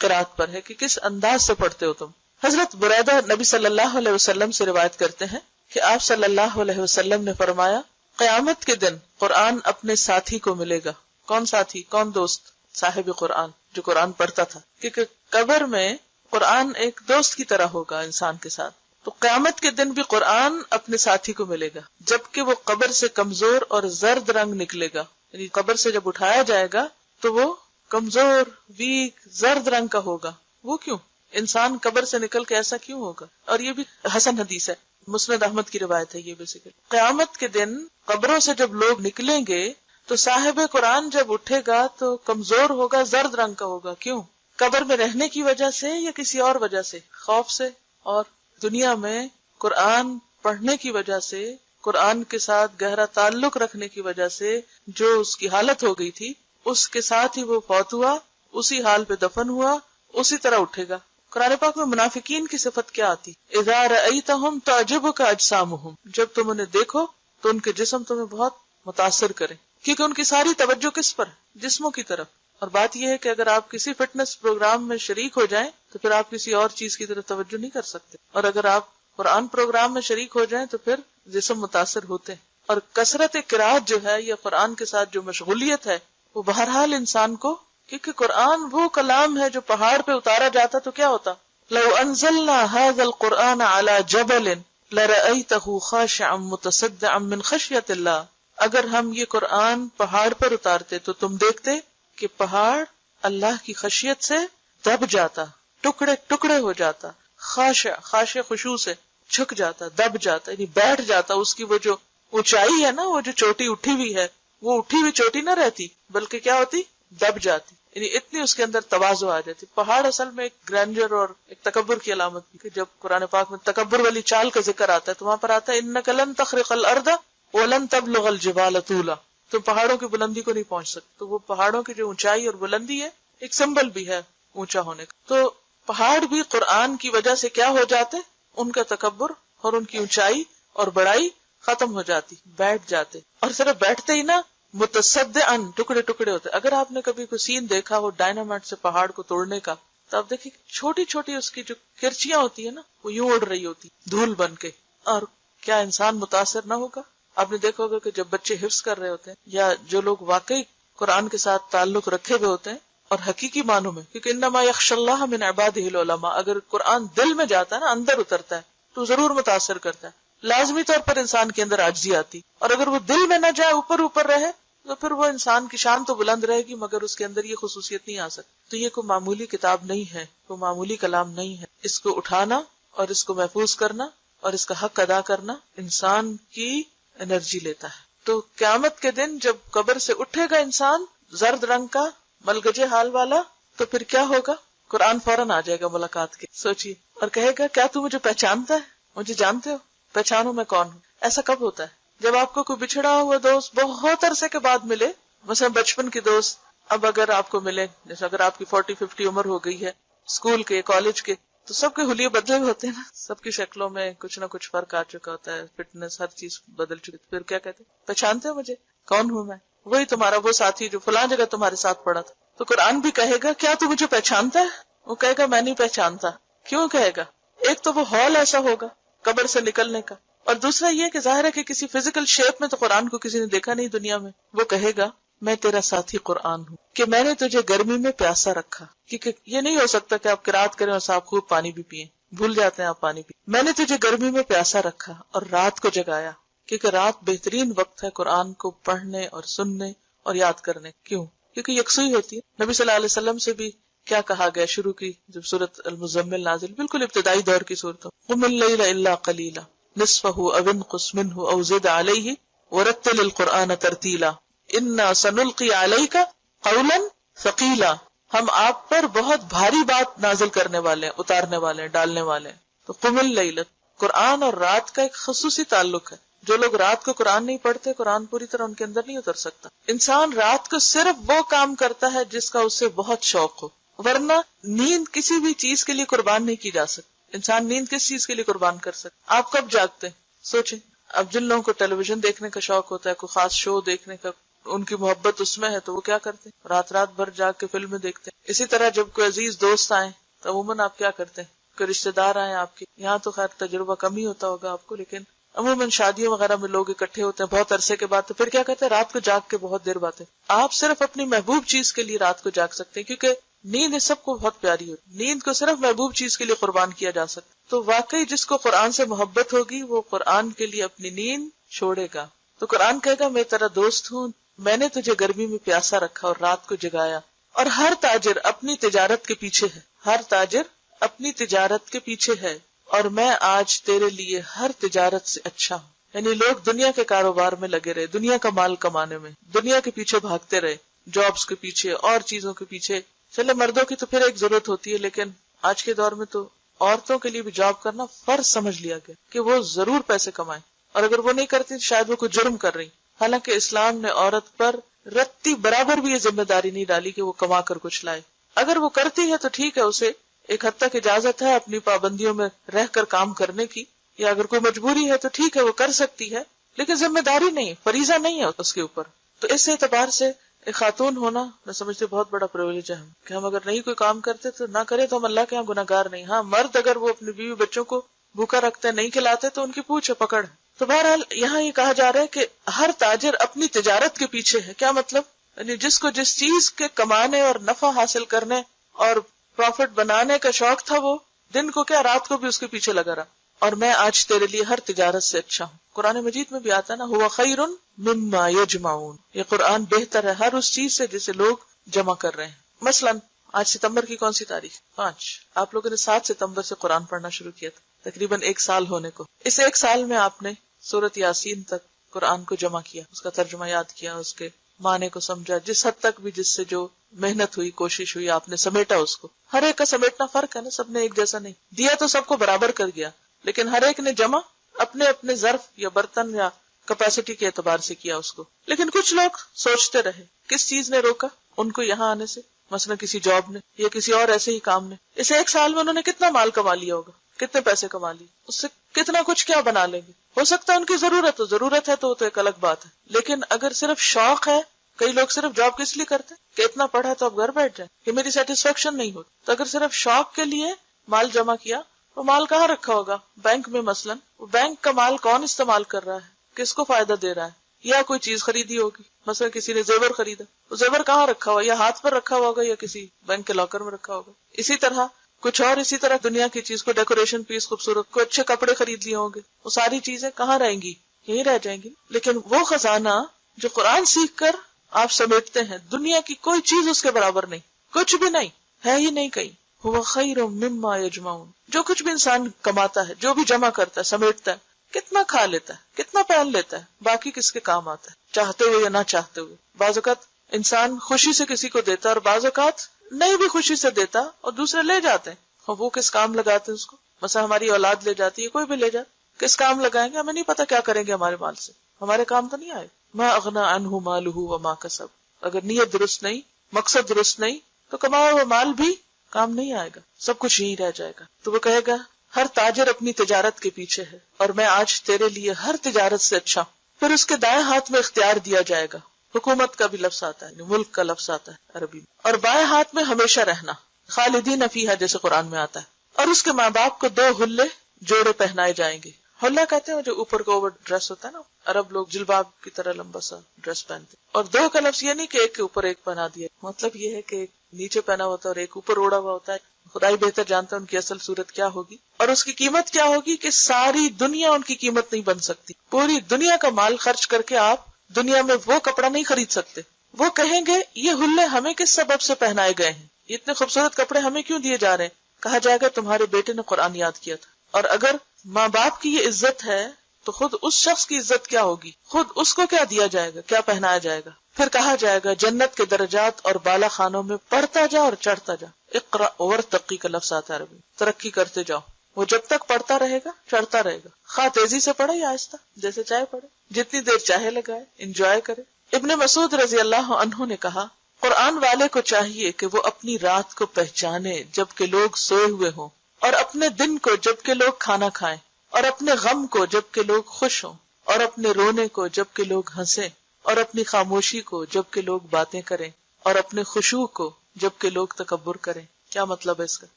قرات پر ہے کہ کس انداز سے پڑھتے ہو تم. حضرت بریدہ نبی صلی اللہ علیہ وسلم سے روایت کرتے ہیں کہ آپ صلی اللہ علیہ وسلم نے فرمایا قیامت کے دن قرآن اپنے ساتھی کو ملے گا. کون ساتھی؟ کون دوست؟ صاحب قرآن جو قرآن پڑھتا تھا. کیونکہ قبر میں قرآن ایک دوست کی طرح ہوگا انسان کے ساتھ. تو قیامت کے دن بھی قرآن اپنے ساتھی کو ملے گا، جبکہ وہ قبر سے کمزور اور زرد رنگ نکلے گا. یعنی قبر سے جب اٹھایا جائے گا تو وہ کمزور، ویک، زرد رنگ کا ہوگا. وہ کیوں؟ انسان قبر سے نکل کے ایسا کیوں ہوگا؟ اور یہ بھی حسن حدیث ہے، مسند احمد کی روایت ہے. یہ بیسیکلی قیامت کے دن قبروں سے جب لوگ نکلیں گے تو صاحب قرآن جب اٹھے گا تو کمزور ہوگا، زرد رنگ کا ہوگا. کیوں؟ قبر میں رہنے کی وجہ سے یا کسی اور وجہ سے؟ خوف سے اور دنیا میں قرآن پڑھنے کی وجہ سے قرآن کے ساتھ گہرا تعلق رکھنے کی وجہ سے جو اس کی حالت ہو گئی تھی اس کے ساتھ ہی وہ فوت ہوا، اسی حال پہ دفن ہوا، اسی طرح اٹھے گا۔ قرآن پاک میں منافقین کی صفت کیا آتی؟ اذا رأیتہم تعجبک اجسامہم، جب تم انہیں دیکھو تو ان کے جسم تمہیں بہت متاثر کریں، کیونکہ ان کی ساری توجہ کس پر ہے؟ جسموں کی طرف۔ اور بات یہ ہے کہ اگر آپ کسی فٹنس پروگرام میں شریک ہو جائیں تو پھر آپ کسی اور چیز کی طرف توجہ نہیں کر سکتے، اور اگر آپ قرآن پروگرام میں شریک ہو جائیں تو پھر جسم متاثر ہوتے ہیں۔ اور کثرت قرات جو ہے یا قرآن کے ساتھ جو مشغولیت ہے وہ بہرحال انسان کو، کیونکہ قرآن وہ کلام ہے جو پہاڑ پہ اتارا جاتا تو کیا ہوتا؟ لو انزلنا هذا القرآن على جبل لرأيته خاشعا متصدعا من خشية الله، اگر ہم یہ قرآن پہاڑ پر اتارتے تو تم دیکھتے کہ پہاڑ اللہ کی خشیت سے دب جاتا، ٹکڑے ٹکڑے ہو جاتا، خاشع خشوع سے جھک جاتا، دب جاتا، یعنی بیٹھ جاتا۔ اس کی وہ جو اونچائی ہے نا، وہ جو چوٹی اٹھی ہوئی ہے، وہ اٹھی ہوئی چوٹی نہ رہتی بلکہ کیا ہوتی؟ دب جاتی، یعنی اتنی اس کے اندر تواضع آ جاتی۔ پہاڑ اصل میں ایک گرینڈر اور ایک تکبر کی علامت بھی، کہ جب قرآن پاک میں تکبر والی چال کا ذکر آتا ہے تو وہاں پر آتا ہے انک لن تخرق الارض ولن تبلغ الجبال طولا، تم پہاڑوں کی بلندی کو نہیں پہنچ سکتے۔ تو وہ پہاڑوں کی جو اونچائی اور بلندی ہے ایک سمبل بھی ہے اونچا ہونے کا۔ تو پہاڑ بھی قرآن کی وجہ سے کیا ہو جاتے؟ ان کا تکبر اور ان کی اونچائی اور بڑائی ختم ہو جاتی، بیٹھ جاتے، اور صرف بیٹھتے ہی نہ، متصدعن، ٹکڑے ٹکڑے ہوتے۔ اگر آپ نے کبھی کوئی سین دیکھا ہو ڈائنامائٹ سے پہاڑ کو توڑنے کا، تو آپ دیکھیں چھوٹی چھوٹی اس کی جو کرچیاں ہوتی ہیں نا، وہ یوں اڑ رہی ہوتی دھول بن کے، اور کیا انسان متاثر نہ ہوگا؟ آپ نے دیکھا ہوگا کہ جب بچے حفظ کر رہے ہوتے ہیں یا جو لوگ واقعی قرآن کے ساتھ تعلق رکھے ہوئے ہوتے ہیں اور حقیقی معنوں میں، کیونکہ انما یخشی اللہ من عبادہ العلماء، اگر قرآن دل میں جاتا ہے نا، اندر اترتا ہے تو ضرور متاثر کرتا ہے، لازمی طور پر انسان کے اندر عاجزی آتی، اور اگر وہ دل میں نہ جائے، اوپر اوپر رہے، تو پھر وہ انسان کی شان تو بلند رہے گی مگر اس کے اندر یہ خصوصیت نہیں آ سکتی۔ تو یہ کوئی معمولی کتاب نہیں ہے، کوئی معمولی کلام نہیں ہے، اس کو اٹھانا اور اس کو محفوظ کرنا اور اس کا حق ادا کرنا انسان کی انرجی لیتا ہے۔ تو قیامت کے دن جب قبر سے اٹھے گا انسان زرد رنگ کا ملگجے حال والا، تو پھر کیا ہوگا؟ قرآن فوراً آ جائے گا ملاقات کے، سوچیے، اور کہے گا کیا تو مجھے پہچانتا ہے؟ مجھے جانتے ہو؟ پہچانو میں کون ہوں۔ ایسا کب ہوتا ہے؟ جب آپ کو کوئی بچھڑا ہوا دوست بہت عرصے کے بعد ملے، مثلا بچپن کے دوست، اب اگر آپ کو ملے، جیسے اگر آپ کی 40-50 عمر ہو گئی ہے، اسکول کے، کالج کے، تو سب کے حلیے بدلے ہوئے ہوتے ہیں نا، سب کی شکلوں میں کچھ نہ کچھ فرق آ چکا ہوتا ہے، فٹنس، ہر چیز بدل چکی۔ پھر کیا کہتے ہیں؟ پہچانتے ہو مجھے؟ کون ہوں میں؟ وہی تمہارا وہ ساتھی جو فلاں جگہ تمہارے ساتھ پڑا تھا۔ تو قرآن بھی کہے گا کیا تو مجھے پہچانتا ہے؟ وہ کہے گا میں نہیں پہچانتا۔ کیوں کہے گا؟ ایک تو وہ ہال ایسا ہوگا قبر سے نکلنے کا، اور دوسرا یہ کہ ظاہر ہے کہ کسی فزیکل شیپ میں تو قرآن کو کسی نے دیکھا نہیں دنیا میں۔ وہ کہے گا میں تیرا ساتھی قرآن ہوں، کہ میں نے تجھے گرمی میں پیاسا رکھا، کیونکہ یہ نہیں ہو سکتا کہ آپ قرات کریں اور صاحب خوب پانی بھی پیئیں، بھول جاتے ہیں آپ پانی پی۔ میں نے تجھے گرمی میں پیاسا رکھا اور رات کو جگایا، کیونکہ رات بہترین وقت ہے قرآن کو پڑھنے اور سننے اور یاد کرنے۔ کیوں؟ کیونکہ یکسوئی ہوتی ہے۔ نبی صلی اللہ علیہ وسلم سے بھی کیا کہا گیا شروع کی جب سورۃ المزمل نازل، بالکل ابتدائی دور کی صورت، قم اللیل الا قلیلا نصفہ او انقص منہ او زد علیہ ورتل القرآن ترتیلا انا سنلقی علیک قولا ثقیلا، ہم آپ پر بہت بھاری بات نازل کرنے والے ہیں، اتارنے والے ہیں، ڈالنے والے ہیں۔ تو قم اللیل، قرآن اور رات کا ایک خصوصی تعلق ہے۔ جو لوگ رات کو قرآن نہیں پڑھتے، قرآن پوری طرح ان کے اندر نہیں اتر سکتا۔ انسان رات کو صرف وہ کام کرتا ہے جس کا اسے بہت شوق ہو، ورنہ نیند کسی بھی چیز کے لیے قربان نہیں کی جا سکتی۔ انسان نیند کس چیز کے لیے قربان کر سکتا؟ آپ کب جاگتے ہیں؟ سوچیں۔ اب جن لوگوں کو ٹیلی ویژن دیکھنے کا شوق ہوتا ہے، کوئی خاص شو دیکھنے کا، ان کی محبت اس میں ہے، تو وہ کیا کرتے ہیں؟ رات رات بھر جاگ کے فلمیں دیکھتے ہیں۔ اسی طرح جب کوئی عزیز دوست آئیں تو عموماً آپ کیا کرتے ہیں؟ کوئی رشتے دار آئیں آپ کے، یہاں تو خیر تجربہ کم ہی ہوتا ہوگا آپ کو، لیکن عموماً شادیوں وغیرہ میں لوگ اکٹھے ہوتے ہیں بہت عرصے کے بعد، تو پھر کیا کہتے ہیں؟ رات کو جاگ کے بہت دیر باتیں۔ آپ صرف اپنی محبوب چیز کے لیے رات کو جاگ سکتے ہیں، کیونکہ نیند اس سب کو بہت پیاری ہوتی، نیند کو صرف محبوب چیز کے لیے قربان کیا جا سکتا۔ تو واقعی جس کو قرآن سے محبت ہوگی وہ قرآن کے لیے اپنی نیند چھوڑے گا۔ تو قرآن کہے گا میں تیرا دوست ہوں، میں نے تجھے گرمی میں پیاسا رکھا اور رات کو جگایا۔ اور ہر تاجر اپنی تجارت کے پیچھے ہے، ہر تاجر اپنی تجارت کے پیچھے ہے، اور میں آج تیرے لیے ہر تجارت سے اچھا ہوں۔ یعنی لوگ دنیا کے کاروبار میں لگے رہے، دنیا کا مال کمانے میں، دنیا کے پیچھے بھاگتے رہے، جابز کے پیچھے اور چیزوں کے پیچھے۔ چلے مردوں کی تو پھر ایک ضرورت ہوتی ہے، لیکن آج کے دور میں تو عورتوں کے لیے بھی جاب کرنا فرض سمجھ لیا گیا کہ وہ ضرور پیسے کمائیں۔ اور اگر وہ نہیں کرتی تو شاید وہ کوئی جرم کر رہی. حالانکہ اسلام نے عورت پر رتی برابر بھی یہ ذمہ داری نہیں ڈالی کہ وہ کما کر کچھ لائے. اگر وہ کرتی ہے تو ٹھیک ہے، اسے ایک حد تک اجازت ہے اپنی پابندیوں میں رہ کر کام کرنے کی، یا اگر کوئی مجبوری ہے تو ٹھیک ہے وہ کر سکتی ہے، لیکن ذمہ داری نہیں، فریضہ نہیں ہے اس کے اوپر. تو اس اعتبار سے ایک خاتون ہونا میں سمجھتی بہت بڑا پریویلیج ہے کہ ہم اگر نہیں کوئی کام کرتے تو نہ کرے تو ہم اللہ کے یہاں گناہگار نہیں. ہاں مرد اگر وہ اپنی بیوی بچوں کو بھوکا رکھتے ہیں، نہیں کھلاتے تو ان کی پوچھ پکڑ. تو بہرحال یہاں یہ کہا جا رہا ہے کہ ہر تاجر اپنی تجارت کے پیچھے ہے. کیا مطلب؟ یعنی جس کو جس چیز کے کمانے اور نفع حاصل کرنے اور پروفٹ بنانے کا شوق تھا، وہ دن کو کیا رات کو بھی اس کے پیچھے لگا رہا. اور میں آج تیرے لیے ہر تجارت سے اچھا ہوں. قرآن مجید میں بھی آتا نا، ہوا خیر مما یجمعون. یہ قرآن بہتر ہے ہر اس چیز سے جسے لوگ جمع کر رہے ہیں. مثلا آج ستمبر کی کون سی تاریخ؟ 5. آپ لوگوں نے 7 ستمبر سے قرآن پڑھنا شروع کیا تھا، تقریباً 1 سال ہونے کو. اس 1 سال میں آپ نے سورۃ یاسین تک قرآن کو جمع کیا، اس کا ترجمہ یاد کیا، اس کے معنی کو سمجھا، جس حد تک بھی جس سے جو محنت ہوئی، کوشش ہوئی، آپ نے سمیٹا اس کو. ہر ایک کا سمیٹنا فرق ہے نا، سب نے ایک جیسا نہیں دیا، تو سب کو برابر کر گیا، لیکن ہر ایک نے جمع اپنے اپنے ظرف یا برتن یا کیپیسٹی کے اعتبار سے کیا اس کو. لیکن کچھ لوگ سوچتے رہے کس چیز نے روکا ان کو یہاں آنے سے، مثلا کسی جاب نے یا کسی اور ایسے ہی کام نے. اس 1 سال میں انہوں نے کتنا مال کما لیا ہوگا، کتنے پیسے کما لیے، اس سے کتنا کچھ کیا بنا لیں گے. ہو سکتا ہے ان کی ضرورت ہے تو ایک الگ بات ہے، لیکن اگر صرف شوق ہے، کئی لوگ صرف جاب کس لیے کرتے ہیں کہ اتنا پڑھا تو اب گھر بیٹھ جائے، کہ میری سیٹسفیکشن نہیں ہوتی. تو اگر صرف شوق کے لیے مال جمع کیا، وہ مال کہاں رکھا ہوگا؟ بینک میں. مثلا وہ بینک کا مال کون استعمال کر رہا ہے، کس کو فائدہ دے رہا ہے؟ یا کوئی چیز خریدی ہوگی، مثلا کسی نے زیور خریدا، وہ زیور کہاں رکھا ہوا؟ یا ہاتھ پر رکھا ہوگا یا کسی بینک کے لاکر میں رکھا ہوگا. اسی طرح کچھ اور، اسی طرح دنیا کی چیز کو ڈیکوریشن پیس خوبصورت، کوئی اچھے کپڑے خرید لیے ہوں گے، وہ ساری چیزیں کہاں رہیں گی؟ یہیں رہ جائیں گی. لیکن وہ خزانہ جو قرآن سیکھ کر آپ سمیٹتے ہیں، دنیا کی کوئی چیز اس کے برابر نہیں، کچھ بھی نہیں ہے ہی نہیں کہیں. ہوا خیر مما یجمعون. جو کچھ بھی انسان کماتا ہے، جو بھی جمع کرتا ہے، سمیٹتا ہے، کتنا کھا لیتا ہے، کتنا پہن لیتا ہے، باقی کس کے کام آتا ہے، چاہتے ہوئے یا نہ چاہتے ہوئے. بعض اوقات انسان خوشی سے کسی کو دیتا ہے اور بعض اوقات نہیں بھی خوشی سے دیتا اور دوسرے لے جاتے ہیں. اور وہ کس کام لگاتے ہیں اس کو؟ مثلا ہماری اولاد لے جاتی ہے، کوئی بھی لے جائے، کس کام لگائیں گے؟ ہمیں نہیں پتا کیا کریں گے ہمارے مال سے، ہمارے کام تو نہیں آئے. ما اغنی عنہ مالہ وما کسب. اگر نیت درست نہیں، مقصد درست نہیں، تو کمایا ہوا مال بھی کام نہیں آئے گا، سب کچھ یہیں رہ جائے گا. تو وہ کہے گا ہر تاجر اپنی تجارت کے پیچھے ہے، اور میں آج تیرے لیے ہر تجارت سے اچھا ہوں. پھر اس کے دائیں ہاتھ میں اختیار دیا جائے گا. حکومت کا بھی لفظ آتا ہے، ملک کا لفظ آتا ہے عربی میں. اور بائیں ہاتھ میں ہمیشہ رہنا، خالدین فیہا جیسے قرآن میں آتا ہے. اور اس کے ماں باپ کو 2 حلے جوڑے پہنائے جائیں گے. حلہ کہتے ہیں جو اوپر کا اوور ڈریس ہوتا ہے نا، عرب لوگ جلباب کی طرح لمبا سا ڈریس پہنتے. اور 2 کا لفظ یہ نہیں کہ ایک کے اوپر ایک پہنا دیا، مطلب یہ ہے کہ ایک نیچے پہنا ہوتا ہے اور ایک اوپر اوڑا ہوا ہوتا ہے. خدائی بہتر جانتا ہے ان کی اصل صورت کیا ہوگی اور اس کی قیمت کیا ہوگی، کہ ساری دنیا ان کی قیمت نہیں بن سکتی. پوری دنیا کا مال خرچ کر کے آپ دنیا میں وہ کپڑا نہیں خرید سکتے. وہ کہیں گے یہ حلے ہمیں کس سبب سے پہنائے گئے ہیں، اتنے خوبصورت کپڑے ہمیں کیوں دیے جا رہے ہیں؟ کہا جائے گا تمہارے بیٹے نے قرآن یاد کیا تھا. اور اگر ماں باپ کی یہ عزت ہے تو خود اس شخص کی عزت کیا ہوگی، خود اس کو کیا دیا جائے گا، کیا پہنایا جائے گا. پھر کہا جائے گا جنت کے درجات اور بالا خانوں میں پڑھتا جا اور چڑھتا جا. اقرا ورتقی کا لفظ آتا ہے عربی، ترقی کرتے جاؤ. وہ جب تک پڑھتا رہے گا چڑھتا رہے گا، خواہ تیزی سے پڑھے یا آہستہ، جیسے چاہے پڑھے، جتنی دیر چاہے لگائے، انجوائے کرے. ابن مسعود رضی اللہ عنہ نے کہا قرآن والے کو چاہیے کہ وہ اپنی رات کو پہچانے جبکہ لوگ سوئے ہوئے ہوں، اور اپنے دن کو جبکہ لوگ کھانا کھائیں، اور اپنے غم کو جبکہ لوگ خوش ہوں، اور اپنے رونے کو جبکہ لوگ ہنسیں، اور اپنی خاموشی کو جبکہ لوگ باتیں کریں، اور اپنے خشوع کو جبکہ لوگ تکبر کریں. کیا مطلب ہے اس کا؟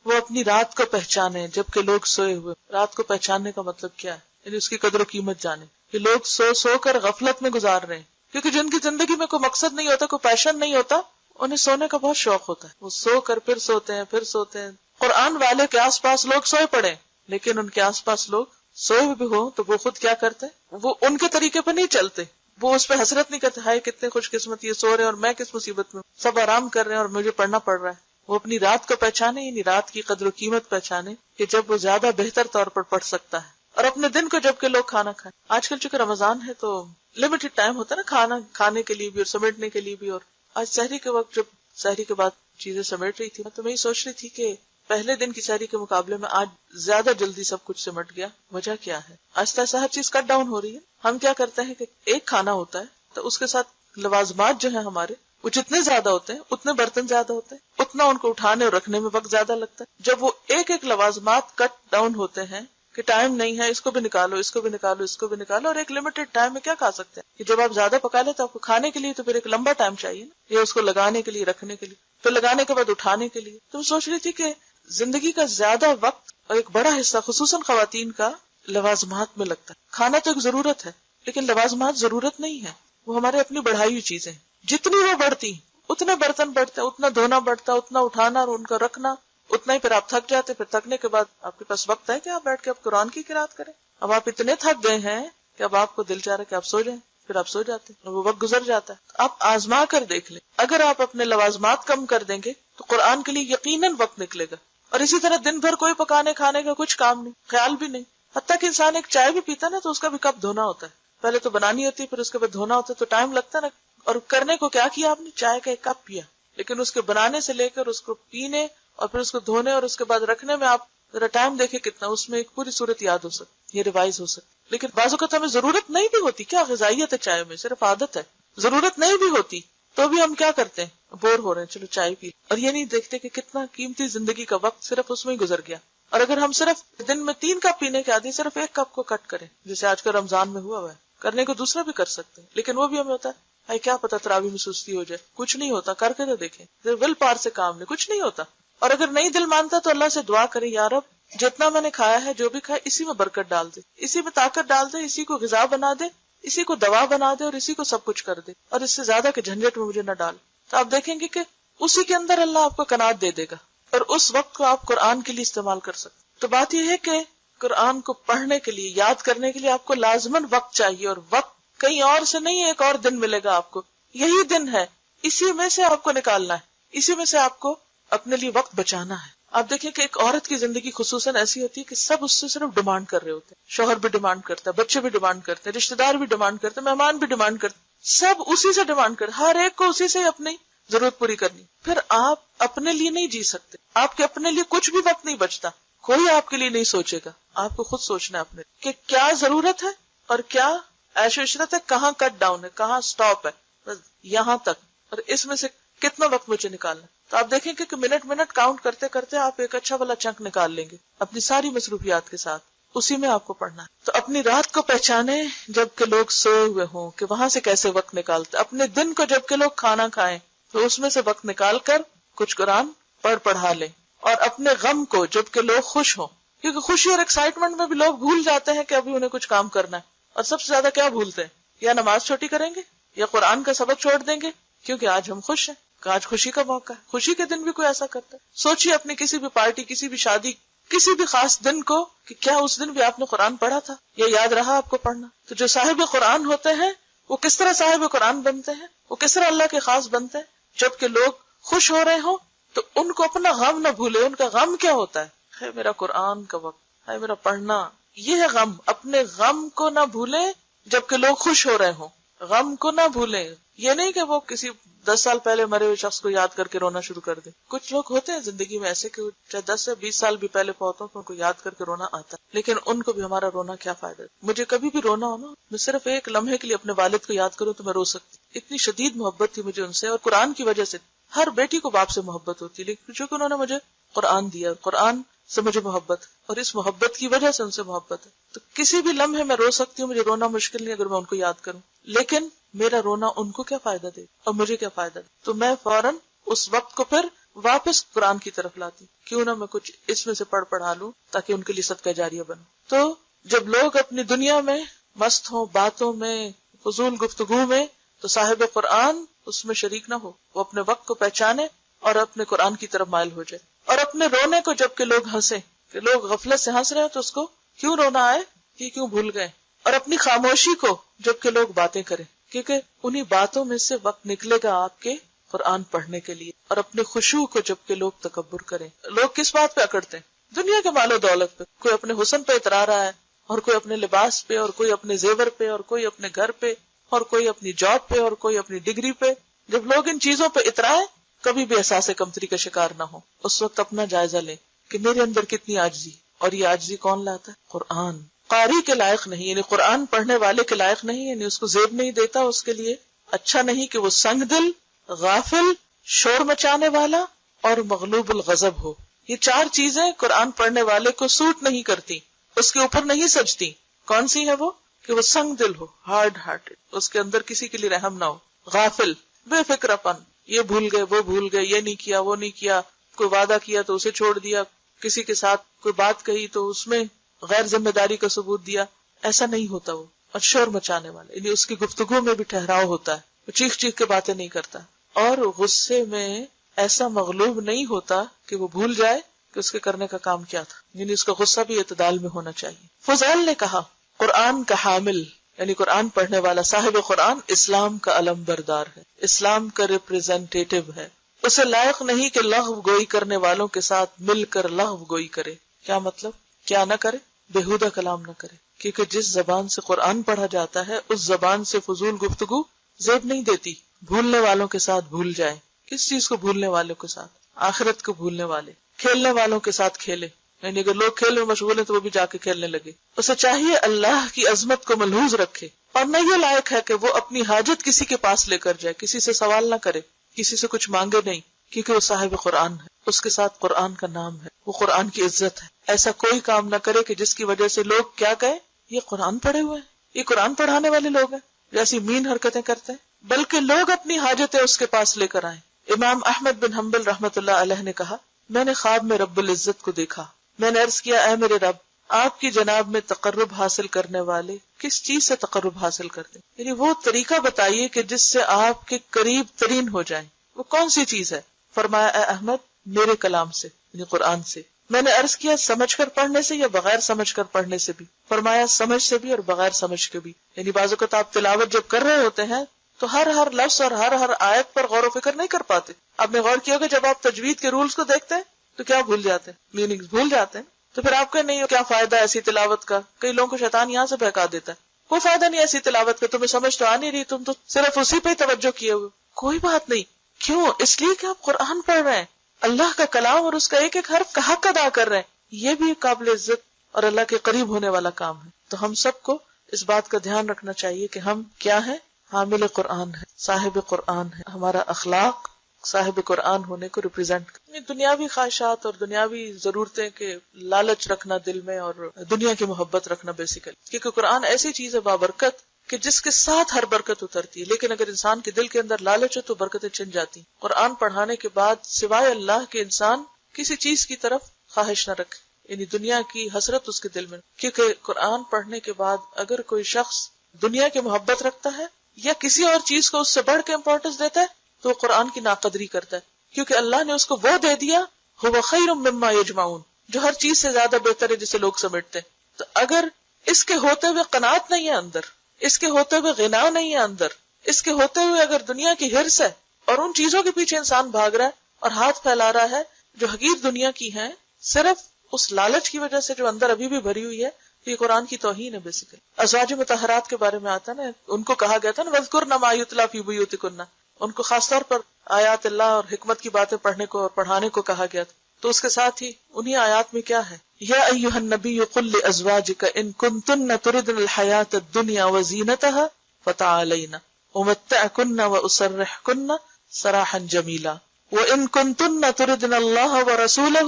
وہ اپنی رات کو پہچانے جبکہ لوگ سوئے ہوئے. رات کو پہچاننے کا مطلب کیا ہے؟ یعنی اس کی قدر و قیمت جانے کہ لوگ سو کر غفلت میں گزار رہے ہیں، کیونکہ جن کی زندگی میں کوئی مقصد نہیں ہوتا، کوئی پیشن نہیں ہوتا، انہیں سونے کا بہت شوق ہوتا ہے. وہ سو کر پھر سوتے ہیں، پھر سوتے ہیں. قرآن والے کے آس پاس لوگ سوئے پڑے، لیکن ان کے آس پاس لوگ سوئے بھی ہو تو وہ خود کیا کرتے؟ وہ ان کے طریقے پہ نہیں چلتے، وہ اس پہ حسرت نہیں کرتے ہائے کتنے خوش قسمت یہ سو رہے ہیں اور میں کس مصیبت میں، سب آرام کر رہے ہیں اور مجھے پڑھنا پڑ رہا ہے. وہ اپنی رات کو پہچانے، یعنی رات کی قدر و قیمت پہچانے کہ جب وہ زیادہ بہتر طور پر پڑھ سکتا ہے، اور اپنے دن کو جب کہ لوگ کھانا کھائیں. آج کل چونکہ رمضان ہے تو لمیٹڈ ٹائم ہوتا ہے نا کھانا کھانے کے لیے بھی اور سمیٹنے کے لیے بھی. اور آج سحری کے وقت جب سحری کے بعد چیزیں سمیٹ رہی تھی تو میں یہ سوچ رہی تھی کہ پہلے دن کی سحری کے مقابلے میں آج زیادہ جلدی سب کچھ سمٹ گیا. وجہ کیا ہے؟ آہستہ آہستہ ہر چیز کٹ ڈاؤن ہو رہی ہے. ہم کیا کرتے ہیں کہ ایک کھانا ہوتا ہے تو اس کے ساتھ لوازمات جو ہیں ہمارے وہ جتنے زیادہ ہوتے ہیں اتنے برتن زیادہ ہوتے ہیں, اتنا ان کو اٹھانے اور رکھنے میں وقت زیادہ لگتا ہے. جب وہ ایک ایک لوازمات کٹ ڈاؤن ہوتے ہیں کہ ٹائم نہیں ہے, اس کو بھی نکالو, اس کو بھی نکالو, اس کو بھی نکالو, اور ایک لمیٹڈ ٹائم میں کیا کھا سکتے ہیں کہ جب آپ زیادہ پکا لیں تو آپ کو کھانے کے لیے تو پھر ایک لمبا ٹائم چاہیے نا, یا اس کو لگانے کے لیے, رکھنے کے لیے, پھر لگانے کے بعد اٹھانے کے لیے. تو میں سوچ رہی تھی کہ زندگی کا زیادہ وقت اور ایک بڑا حصہ خصوصاً خواتین کا لوازمات میں لگتا ہے. کھانا تو ایک ضرورت ہے لیکن لوازمات ضرورت نہیں ہے, وہ ہمارے اپنی بڑھائی ہوئی چیزیں ہیں. جتنی وہ بڑھتی اتنے برتن بڑھتے, اتنا دھونا بڑھتا, اتنا اٹھانا اور ان کا رکھنا, اتنا ہی پھر آپ تھک جاتے. پھر تھکنے کے بعد آپ کے پاس وقت ہے کہ آپ بیٹھ کے آپ قرآن کی قرات کریں. اب آپ اتنے تھک گئے ہیں کہ اب آپ کو دل چاہ رہا ہے کہ آپ سو جائیں, پھر آپ سو جاتے ہیں, وہ وقت گزر جاتا ہے. آپ آزما کر دیکھ لیں, اگر آپ اپنے لوازمات کم کر دیں گے تو قرآن کے لیے یقیناً وقت نکلے گا. اور اسی طرح دن بھر کوئی پکانے کھانے کا کچھ کام نہیں, خیال بھی نہیں. حتیٰ کہ انسان ایک چائے بھی پیتا نا تو اس کا بھی کپ دھونا ہوتا ہے. پہلے تو بنانی ہوتی ہے, پھر اس کے بعد دھونا ہوتا ہے, تو ٹائم لگتا ہے نا. اور کرنے کو کیا کیا آپ نے, چائے کا ایک کپ پیا, لیکن اس کے بنانے سے لے کر اس کو پینے اور پھر اس کو دھونے اور اس کے بعد رکھنے میں آپ ذرا ٹائم دیکھیں کتنا, اس میں ایک پوری صورت یاد ہو سکتی, یہ ریوائز ہو سکتی. لیکن بعض اوقات ہمیں ضرورت نہیں بھی ہوتی, کیا غذائیت ہے چائے میں, صرف عادت ہے, ضرورت نہیں بھی ہوتی تو بھی ہم کیا کرتے ہیں, بور ہو رہے ہیں, چلو چائے پی. اور یہ نہیں دیکھتے کہ کتنا قیمتی زندگی کا وقت صرف اس میں ہی گزر گیا. اور اگر ہم صرف دن میں 3 کپ پینے کے عادی, صرف 1 کپ کو کٹ کریں, جیسے آج کل رمضان میں ہوا ہے, کرنے کو دوسرا بھی کر سکتے ہیں, لیکن وہ بھی ہمیں ہوتا ہے کیا پتا تراویح میں سستی ہو جائے. کچھ نہیں ہوتا, کر کے تو دیکھیں, ول پار سے کام نہیں, کچھ نہیں ہوتا. اور اگر نہیں دل مانتا تو اللہ سے دعا کریں, یا رب جتنا میں نے کھایا ہے, جو بھی کھایا, اسی میں برکت ڈال دے, اسی میں طاقت ڈال دے, اسی کو غذا بنا دے, اسی کو دوا بنا دے, اور اسی کو سب کچھ کر دے, اور اس سے زیادہ کے جھنجٹ میں مجھے نہ ڈال. تو آپ دیکھیں گے کہ اسی کے اندر اللہ آپ کو قناعت دے دے گا, اور اس وقت کو آپ قرآن کے لیے استعمال کر سکتے. تو بات یہ ہے کہ قرآن کو پڑھنے کے لیے, یاد کرنے کے لیے آپ کو لازماً وقت چاہیے, اور وقت کہیں اور سے نہیں, ایک اور دن ملے گا آپ کو, یہی دن ہے, اسی میں سے آپ کو نکالنا ہے, اسی میں سے آپ کو اپنے لیے وقت بچانا ہے. آپ دیکھیں کہ ایک عورت کی زندگی خصوصاً ایسی ہوتی ہے کہ سب اس سے صرف ڈیمانڈ کر رہے ہوتے ہیں. شوہر بھی ڈیمانڈ کرتا ہے, بچے بھی ڈیمانڈ کرتے ہیں, رشتے دار بھی ڈیمانڈ کرتے ہیں, مہمان بھی ڈیمانڈ کرتے ہیں, سب اسی سے ڈیمانڈ کرتے, ہر ایک کو اسی سے اپنی ضرورت پوری کرنی. پھر آپ اپنے لیے نہیں جی سکتے, آپ کے اپنے لیے کچھ بھی وقت نہیں بچتا, کوئی آپ کے لیے نہیں سوچے گا. آپ کو خود سوچنا ہے اپنے کہ کیا ضرورت ہے اور کیا عیش و عشرت ہے, کہاں کٹ ڈاؤن ہے, کہاں سٹاپ ہے, بس یہاں تک, اور اس میں سے کتنا وقت مجھے نکالنا. تو آپ دیکھیں کہ منٹ کاؤنٹ کرتے کرتے آپ ایک اچھا والا چنک نکال لیں گے اپنی ساری مصروفیات کے ساتھ, اسی میں آپ کو پڑھنا ہے. تو اپنی رات کو پہچانے جب کہ لوگ سوئے ہوئے ہوں, کہ وہاں سے کیسے وقت نکالتے. اپنے دن کو جب کہ لوگ کھانا کھائیں تو اس میں سے وقت نکال کر کچھ قرآن پڑھا لیں. اور اپنے غم کو جب کہ لوگ خوش ہوں, کیونکہ خوشی اور ایکسائٹمنٹ میں بھی لوگ بھول جاتے ہیں کہ ابھی انہیں کچھ کام کرنا ہے. اور سب سے زیادہ کیا بھولتے ہیں, یا نماز چھوٹی کریں گے یا قرآن کا سبق چھوڑ دیں گے, کیونکہ آج ہم خوش ہیں, کہ آج خوشی کا موقع ہے. خوشی کے دن بھی کوئی ایسا کرتا ہے. سوچیے اپنی کسی بھی پارٹی, کسی بھی شادی, کسی بھی خاص دن کو کہ کیا اس دن بھی آپ نے قرآن پڑھا تھا, یا یاد رہا آپ کو پڑھنا. تو جو صاحب قرآن ہوتے ہیں وہ کس طرح صاحب قرآن بنتے ہیں, وہ کس طرح اللہ کے خاص بنتے ہیں, جبکہ لوگ خوش ہو رہے ہوں تو ان کو اپنا غم نہ بھولے. ان کا غم کیا ہوتا ہے میرا قرآن کا وقت ہے, میرا پڑھنا, یہ ہے غم. اپنے غم کو نہ بھولیں جبکہ لوگ خوش ہو رہے ہوں, غم کو نہ بھولیں. یہ نہیں کہ وہ کسی 10 سال پہلے مرے ہوئے شخص کو یاد کر کے رونا شروع کر دیں. کچھ لوگ ہوتے ہیں زندگی میں ایسے کہ چاہے 10 سے 20 سال بھی پہلے پہنچوں تو ان کو یاد کر کے رونا آتا ہے, لیکن ان کو بھی ہمارا رونا کیا فائدہ. مجھے کبھی بھی رونا ہو نا, میں صرف ایک لمحے کے لیے اپنے والد کو یاد کروں تو میں رو سکتی. اتنی شدید محبت تھی مجھے ان سے, اور قرآن کی وجہ سے. ہر بیٹی کو باپ سے محبت ہوتی ہے, لیکن چونکہ انہوں نے مجھے قرآن دیا, قرآن سے مجھے محبت, اور اس محبت کی وجہ سے ان سے محبت ہے. تو کسی بھی لمحے میں رو سکتی ہوں, مجھے رونا مشکل نہیں اگر میں ان کو یاد کروں. لیکن میرا رونا ان کو کیا فائدہ دے اور مجھے کیا فائدہ دے. تو میں فوراً اس وقت کو پھر واپس قرآن کی طرف لاتی, کیوں نہ میں کچھ اس میں سے پڑھا لوں تاکہ ان کے لیے صدقہ جاریہ بنوں. تو جب لوگ اپنی دنیا میں مست ہوں, باتوں میں, فضول گفتگو میں, تو صاحب قرآن اس میں شریک نہ ہو. وہ اپنے وقت کو پہچانے اور اپنے قرآن کی طرف مائل ہو جائے. اور اپنے رونے کو جب کہ لوگ ہنسیں, کہ لوگ غفلت سے ہنس رہے ہیں تو اس کو کیوں رونا آئے, کہ کیوں بھول گئے. اور اپنی خاموشی کو جب کہ لوگ باتیں کریں, کیونکہ انہی باتوں میں سے وقت نکلے گا آپ کے قرآن پڑھنے کے لیے. اور اپنے خشوع کو جب کہ لوگ تکبر کریں. لوگ کس بات پہ اکڑتے ہیں, دنیا کے مال و دولت پہ. کوئی اپنے حسن پہ اترا رہا ہے, اور کوئی اپنے لباس پہ, اور کوئی اپنے زیور پہ, اور کوئی اپنے گھر پہ, اور کوئی اپنی جاب پہ, اور کوئی اپنی ڈگری پہ. جب لوگ ان چیزوں پہ اترائے, کبھی بھی احساس کمتری کا شکار نہ ہو. اس وقت اپنا جائزہ لیں کہ میرے اندر کتنی عاجزی، اور یہ عاجزی کون لاتا ہے؟ قرآن. قاری کے لائق نہیں، یعنی قرآن پڑھنے والے کے لائق نہیں، یعنی اس کو زیب نہیں دیتا، اس کے لیے اچھا نہیں کہ وہ سنگ دل، غافل، شور مچانے والا اور مغلوب الغضب ہو. یہ چار چیزیں قرآن پڑھنے والے کو سوٹ نہیں کرتی، اس کے اوپر نہیں سجتی. کون سی ہے وہ؟ کہ وہ سنگ دل ہو، ہارڈ ہارٹڈ، اس کے اندر کسی کے لیے رحم نہ ہو. غافل، بے فکر پن، یہ بھول گئے وہ بھول گئے، یہ نہیں کیا وہ نہیں کیا، کوئی وعدہ کیا تو اسے چھوڑ دیا، کسی کے ساتھ کوئی بات کہی تو اس میں غیر ذمہ داری کا ثبوت دیا. ایسا نہیں ہوتا وہ. اور شور مچانے والے، یعنی اس کی گفتگو میں بھی ٹھہراؤ ہوتا ہے، وہ چیخ چیخ کے باتیں نہیں کرتا. اور غصے میں ایسا مغلوب نہیں ہوتا کہ وہ بھول جائے کہ اس کے کرنے کا کام کیا تھا، یعنی اس کا غصہ بھی اعتدال میں ہونا چاہیے. فضیل نے کہا قرآن کا حامل یعنی قرآن پڑھنے والا، صاحب قرآن اسلام کا علم بردار ہے، اسلام کا ریپریزنٹیٹو ہے. اسے لائق نہیں کہ لغو گوئی کرنے والوں کے ساتھ مل کر لغو گوئی کرے. کیا مطلب؟ کیا نہ کرے؟ بےہودہ کلام نہ کرے، کیونکہ جس زبان سے قرآن پڑھا جاتا ہے اس زبان سے فضول گفتگو زیب نہیں دیتی. بھولنے والوں کے ساتھ بھول جائے. کس چیز کو بھولنے والوں کے ساتھ؟ آخرت کو بھولنے والے. کھیلنے والوں کے ساتھ کھیلے، یعنی اگر لوگ کھیل میں مشغول ہیں تو وہ بھی جا کے کھیلنے لگے. اسے چاہیے اللہ کی عظمت کو ملحوظ رکھے، اور نہ یہ لائق ہے کہ وہ اپنی حاجت کسی کے پاس لے کر جائے، کسی سے سوال نہ کرے، کسی سے کچھ مانگے نہیں، کیونکہ وہ صاحب قرآن ہے، اس کے ساتھ قرآن کا نام ہے، وہ قرآن کی عزت ہے. ایسا کوئی کام نہ کرے کہ جس کی وجہ سے لوگ کیا کہیں، یہ قرآن پڑھے ہوئے ہیں، یہ قرآن پڑھانے والے لوگ ہیں، جیسی مین حرکتیں کرتے ہیں. بلکہ لوگ اپنی حاجتیں اس کے پاس لے کر آئیں. امام احمد بن حنبل رحمۃ اللہ علیہ نے کہا میں نے خواب میں رب العزت کو دیکھا. میں نے عرض کیا اے میرے رب، آپ کی جناب میں تقرب حاصل کرنے والے کس چیز سے تقرب حاصل کرتے ہیں؟ یعنی وہ طریقہ بتائیے کہ جس سے آپ کے قریب ترین ہو جائیں. وہ کون سی چیز ہے؟ فرمایا اے احمد میرے کلام سے، یعنی قرآن سے. میں نے عرض کیا سمجھ کر پڑھنے سے یا بغیر سمجھ کر پڑھنے سے بھی؟ فرمایا سمجھ سے بھی اور بغیر سمجھ کے بھی. یعنی بعض اوقات آپ تلاوت جب کر رہے ہوتے ہیں تو ہر لفظ اور ہر آیت پر غور و فکر نہیں کر پاتے. آپ نے غور کیا ہوگا جب آپ تجوید کے رولز کو دیکھتے ہیں تو کیا بھول جاتے ہیں؟ میننگز بھول جاتے ہیں. تو پھر آپ کا نہیں کیا فائدہ ایسی تلاوت کا؟ کئی لوگوں کو شیطان یہاں سے بہکا دیتا ہے، کوئی فائدہ نہیں ایسی تلاوت کا، تمہیں سمجھ تو آ نہیں رہی، تم تو صرف اسی پہ توجہ کیے ہوئے. کوئی بات نہیں. کیوں؟ اس لیے کہ آپ قرآن پڑھ رہے ہیں، اللہ کا کلام اور اس کا ایک ایک حرف کا حق ادا کر رہے ہیں. یہ بھی قابل عزت اور اللہ کے قریب ہونے والا کام ہے. تو ہم سب کو اس بات کا دھیان رکھنا چاہیے کہ ہم کیا ہیں؟ حامل قرآن ہے، صاحب قرآن ہے. ہمارا اخلاق صاحب قرآن ہونے کو ریپرزینٹ کریں. دنیاوی خواہشات اور دنیاوی ضرورتیں کے لالچ رکھنا دل میں اور دنیا کی محبت رکھنا بیسیکلی، کیونکہ قرآن ایسی چیز ہے بابرکت کہ جس کے ساتھ ہر برکت اترتی ہے. لیکن اگر انسان کے دل کے اندر لالچ ہے تو برکتیں چھن جاتی. قرآن پڑھانے کے بعد سوائے اللہ کے انسان کسی چیز کی طرف خواہش نہ رکھے، یعنی دنیا کی حسرت اس کے دل میں. کیونکہ قرآن پڑھنے کے بعد اگر کوئی شخص دنیا کی محبت رکھتا ہے یا کسی اور چیز کو اس سے بڑھ کے امپورٹنس دیتا ہے تو وہ قرآن کی ناقدری کرتا ہے. کیونکہ اللہ نے اس کو وہ دے دیا هو خیر مما یجمعون، جو ہر چیز سے زیادہ بہتر ہے جسے لوگ سمیٹتے ہیں. تو اگر اس کے ہوتے ہوئے قناعت نہیں ہے اندر، اس کے ہوتے ہوئے غنا نہیں ہے اندر، اس کے ہوتے ہوئے اگر دنیا کی ہرس ہے اور ان چیزوں کے پیچھے انسان بھاگ رہا ہے اور ہاتھ پھیلا رہا ہے جو حقیر دنیا کی ہیں صرف اس لالچ کی وجہ سے جو اندر ابھی بھی بھری ہوئی ہے، تو یہ قرآن کی توہین ہے بیسیکلی. ازواج مطہرات کے بارے میں آتا ہے نا، ان کو کہا گیا تھا نا وَاذْكُرْنَ مَا يُتْلَىٰ فِي بُيُوتِكُنَّ، ان کو خاص طور پر آیات اللہ اور حکمت کی باتیں پڑھنے کو اور پڑھانے کو کہا گیا تھا. تو اس کے ساتھ ہی انہی آیات میں کیا ہے، یا ایھا النبی قل لازواجک ان کنتن تردن الحیاۃ الدنیا وزینتها فتعالین امتعکن واسرحکن سراحا جمیلا وان کنتن تردن اللہ ورسولہ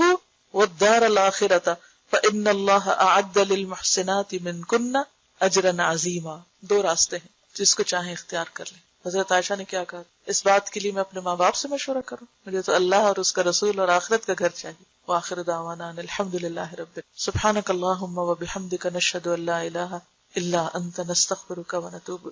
والدار الآخرۃ فإن اللہ اعد للمحسنات منکن اجرا عظیما. دو راستے ہیں، جس کو چاہیں اختیار کر لیں. حضرت عائشہ نے کیا کہا، اس بات کے لیے میں اپنے ماں باپ سے مشورہ کروں؟ مجھے تو اللہ اور اس کا رسول اور آخرت کا گھر چاہیے. وآخر دعوانا ان الحمد للہ رب سبحانک اللہم وبحمدک نشہد ان لا الہ الا انت نستغفرک ونتوب